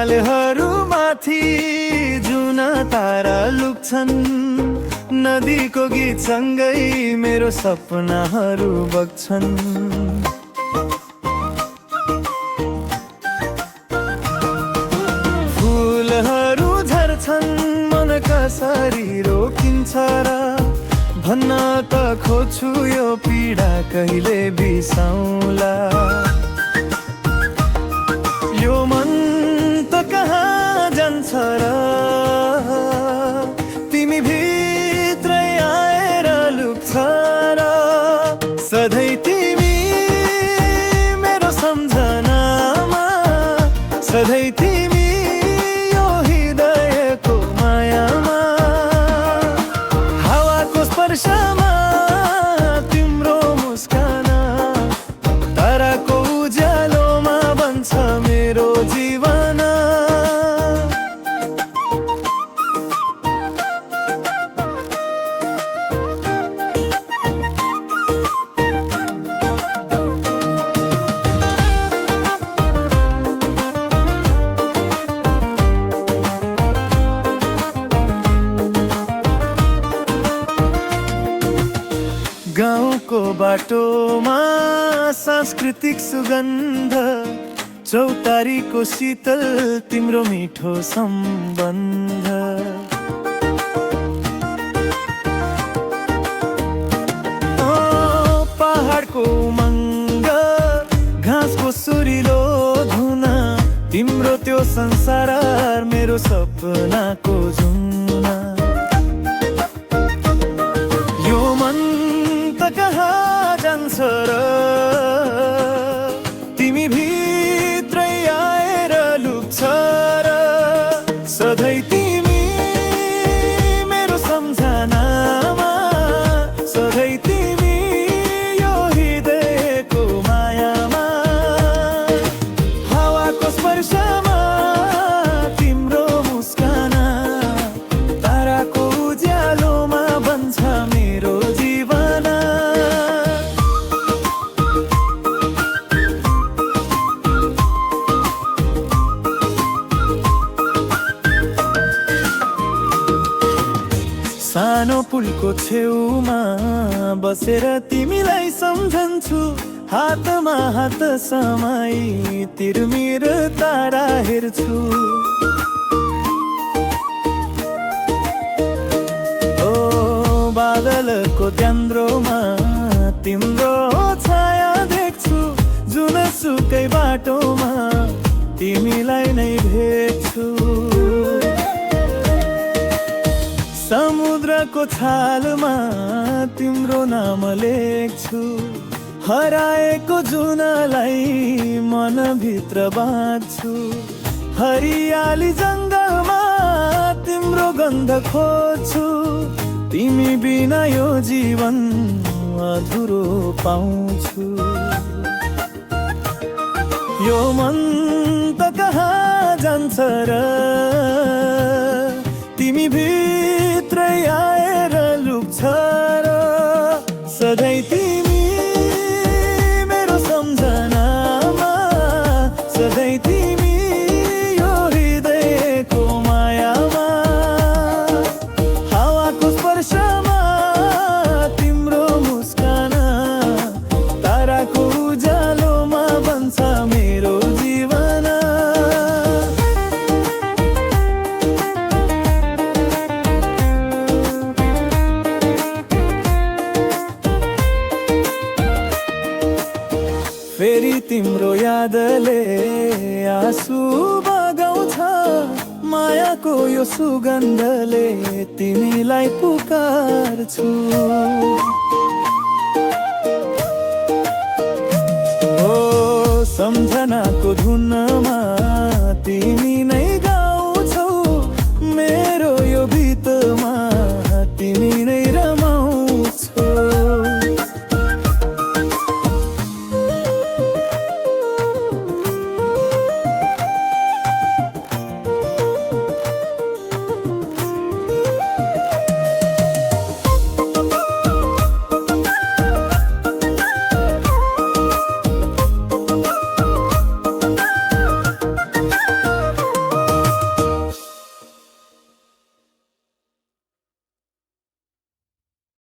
हिमालहरूमाथि जुन तारा लुक्छन्, नदीको गीतसँगै मेरो सपनाहरू बग्छन्। फुलहरू झर्छन्, मन कसरी रोकिन्छ र भन्न त खोज्छु यो पीडा कहिले बिसाउला। यो मन त कहाँ जान्छ र तिमी भित्रै आएर लुक्छ र सधैँ तिमी मेरो सम्झनामा, सधैँ तिमी यो हृदयको मायामा। हावाको स्पर्शमा तिम्रो मुस्कान, ताराको उज्यालोमा बन्छ मेरो जीवन। गाउँको बाटोमा सांस्कृतिक सुगन्ध, चौतारीको शीतल तिम्रो मिठो सम्बन्ध। पहाडको उमङ्ग, घाँसको सुरिलो धुन, तिम्रो त्यो संसार मेरो सपनाको जुना। यो मन त कहाँ जान्छ र तिमी भित्रै आएर लुक्छ र सधैँ तिमी मेरो सम्झनामा, सधैँ तिमी यो हृदयको मायामा। हावाको स्पर्शमा तिम्रो मुस्कान, ताराको उज्यालोमा बन्छ मेरो जीवन। सानो पुलको छेउमा बसेर तिमीलाई सम्झन्छु, हातमा हात समाई तिरमिर तारा हेर्छु। ओ बादलको त्यान्द्रोमा तिम्रो छाया देख्छु, जुनसुकै बाटोमा तिमीलाई नै भेट्छु। समुद्रको छालमा तिम्रो नाम लेख्छु, हराएको जुनलाई मनभित्र बाँध्छु। हरियाली जङ्गलमा तिम्रो गन्ध खोज्छु, तिमी बिना यो जीवन अधुरो पाउँछु। यो मन त कहाँ जान्छ र तिमी भित्रै आएर लुक्छ र सधैँ तिमी मेरो सम्झनामा, सधैँ तिमी यो हृदयको मायामा। हावाको स्पर्शमा तिम्रो मुस्कान, ताराको उज्यालोमा बन्छ मेरो जीवन। फेरि तिम्रो यादले आँसु बगाउँछ, मायाको यो सुगन्धले तिमीलाई पुकार्छु। ओ सम्झनाको धुन